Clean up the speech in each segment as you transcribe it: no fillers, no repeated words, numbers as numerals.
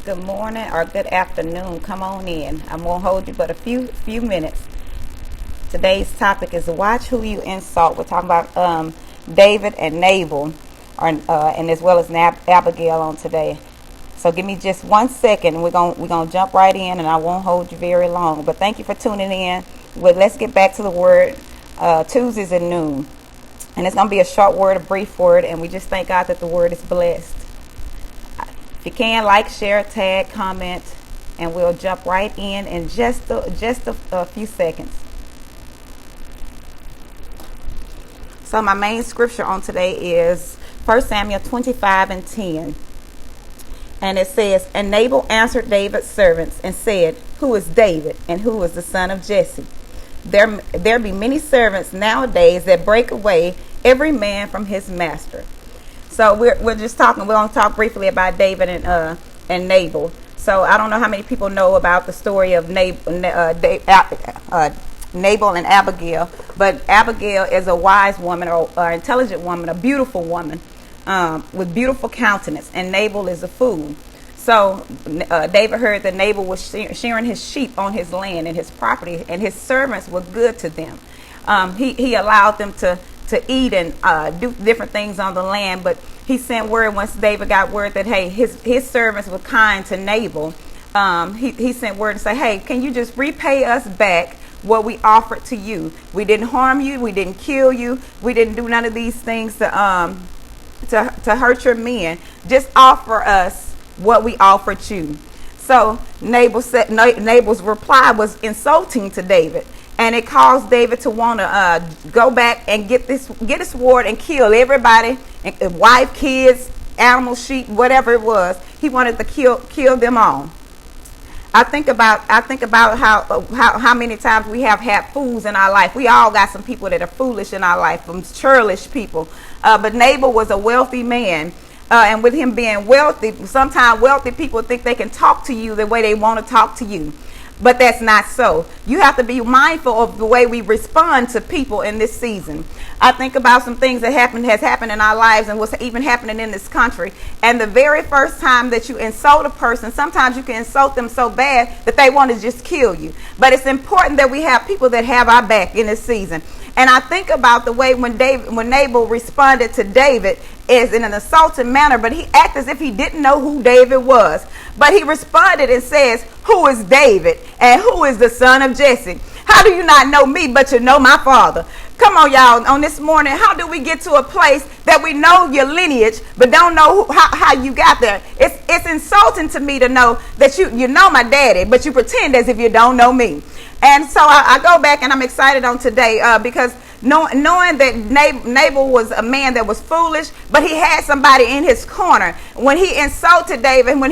good morning, or good afternoon. Come on in. I'm going to hold you but a few minutes. Today's topic is watch who you insult. We're talking about David and Nabal, and as well as Abigail on today. So give me just 1 second. We're gonna jump right in, and I won't hold you very long. But thank you for tuning in. Well, let's get back to the word. Tuesdays at noon, and it's gonna be a short word, a brief word, and we just thank God that the word is blessed. If you can, like, share, tag, comment, and we'll jump right in just a few seconds. So my main scripture on today is 1 Samuel 25:10. And it says, "And Nabal answered David's servants and said, Who is David, and who is the son of Jesse? There be many servants nowadays that break away every man from his master." So we're just talking. We're going to talk briefly about David and Nabal. So I don't know how many people know about the story of Nabal and Abigail, but Abigail is a wise woman or intelligent woman, a beautiful woman with beautiful countenance, and Nabal is a fool. So David heard that Nabal was shearing his sheep on his land and his property, and his servants were good to them. He allowed them to eat and do different things on the land, but he sent word once David got word that, hey, his servants were kind to Nabal. He sent word to say, hey, can you just repay us back what we offered to you? We didn't harm you. We didn't kill you. We didn't do none of these things to hurt your men. Just offer us what we offered you. So Nabal's reply was insulting to David, and it caused David to want to go back and get a sword and kill everybody, wife, kids, animals, sheep, whatever it was. He wanted to kill them all. I think about how many times we have had fools in our life. We all got some people that are foolish in our life, some churlish people. But Nabal was a wealthy man. And with him being wealthy, sometimes wealthy people think they can talk to you the way they want to talk to you. But that's not so. You have to be mindful of the way we respond to people in this season. I think about some things that has happened in our lives and what's even happening in this country. And the very first time that you insult a person, sometimes you can insult them so bad that they want to just kill you. But it's important that we have people that have our back in this season. And I think about the way when Nabal responded to David is in an assaulting manner, but he acted as if he didn't know who David was. But he responded and says, "Who is David, and who is the son of Jesse? How do you not know me, but you know my father?" Come on, y'all, on this morning, how do we get to a place that we know your lineage, but don't know how you got there? It's insulting to me to know that you know my daddy, but you pretend as if you don't know me. And so I go back, and I'm excited on today because knowing that Nabal was a man that was foolish, but he had somebody in his corner. When he insulted David, when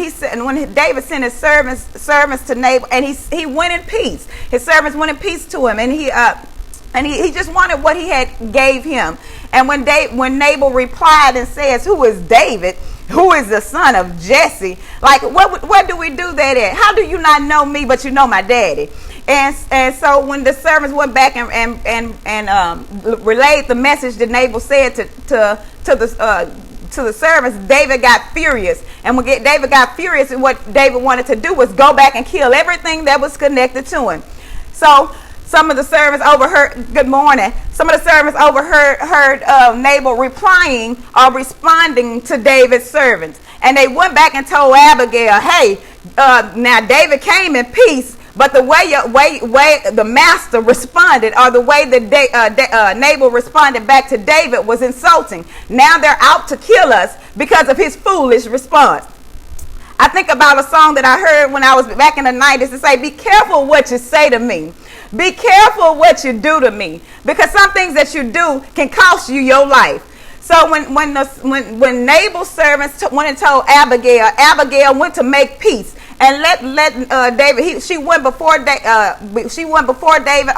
David sent his servants to Nabal, and he went in peace. His servants went in peace to him, and he just wanted what he had gave him. And when Nabal replied and says, "Who is David? Who is the son of Jesse?" Like, what do we do that at? How do you not know me, but you know my daddy? And so when the servants went back and relayed the message that Nabal said to the servants, David got furious. And when David got furious, and what David wanted to do was go back and kill everything that was connected to him. So some of the servants overheard. Good morning. Some of the servants overheard Nabal replying or responding to David's servants, and they went back and told Abigail, "Hey, now David came in peace, but the way the master responded, or the way that Nabal responded back to David, was insulting. Now they're out to kill us because of his foolish response." I think about a song that I heard when I was back in the 90s to say, "Be careful what you say to me. Be careful what you do to me, because some things that you do can cost you your life." So when Nabal's servants went and told Abigail, Abigail went to make peace and let David. She went before David,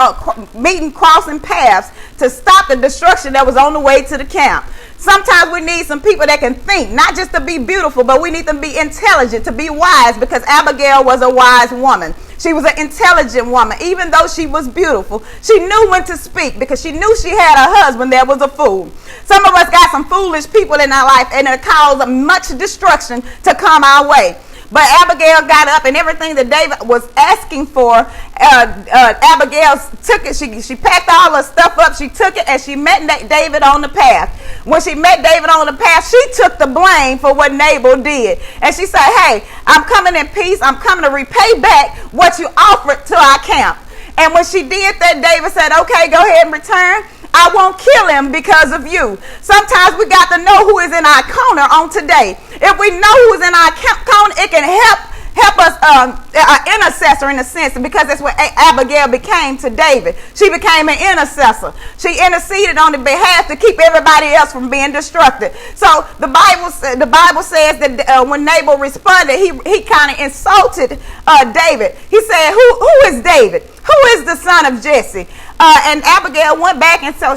meeting, crossing paths to stop the destruction that was on the way to the camp. Sometimes we need some people that can think, not just to be beautiful, but we need them to be intelligent, to be wise, because Abigail was a wise woman. She was an intelligent woman. Even though she was beautiful, she knew when to speak, because she knew she had a husband that was a fool. Some of us got some foolish people in our life, and it caused much destruction to come our way. But Abigail got up, and everything that David was asking for, Abigail took it. She packed all her stuff up. She took it, and she met David on the path. When she met David on the path, she took the blame for what Nabal did. And she said, hey, I'm coming in peace. I'm coming to repay back what you offered to our camp. And when she did that, David said, okay, go ahead and return. I won't kill him because of you. Sometimes we got to know who is in our corner on today. If we know who is in our corner, it can help us, an intercessor in a sense, because that's what Abigail became to David. She became an intercessor. She interceded on the behalf to keep everybody else from being destructed. So the Bible says that when Nabal responded, he kind of insulted David. He said, who is David? Who is the son of Jesse? And Abigail went back, and so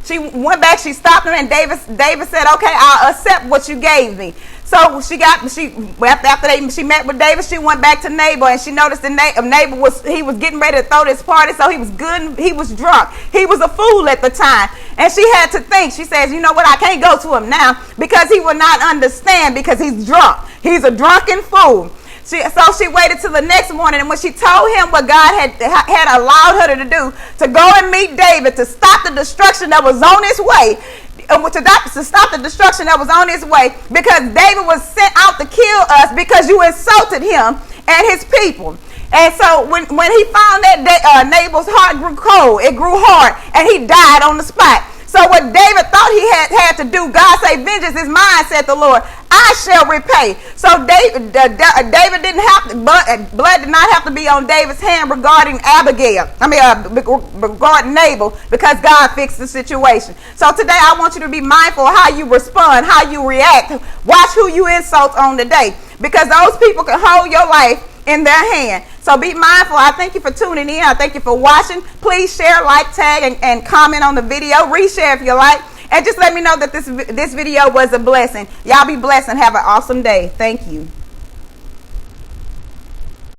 she went back. She stopped him, and David said, "Okay, I'll accept what you gave me." So she met with David. She went back to Nabal, and she noticed that Nabal was getting ready to throw this party. So he was good. He was drunk. He was a fool at the time, and she had to think. She says, "You know what? I can't go to him now because he will not understand because he's drunk. He's a drunken fool." So she waited till the next morning, and when she told him what God had allowed her to do, to go and meet David, to stop the destruction that was on its way, to stop the destruction that was on its way, because David was sent out to kill us because you insulted him and his people. And so when he found that Nabal's heart grew cold, it grew hard, and he died on the spot. So what David thought he had to do, God said, vengeance is mine, said the Lord. I shall repay. So David didn't have to, blood did not have to be on David's hand regarding regarding Nabal, because God fixed the situation. So today I want you to be mindful of how you respond, how you react. Watch who you insult on today, because those people can hold your life in their hand. So be mindful. I thank you for tuning in. I thank you for watching. Please share, like, tag, and comment on the video. Reshare if you like. And just let me know that this video was a blessing. Y'all be blessed and have an awesome day. Thank you.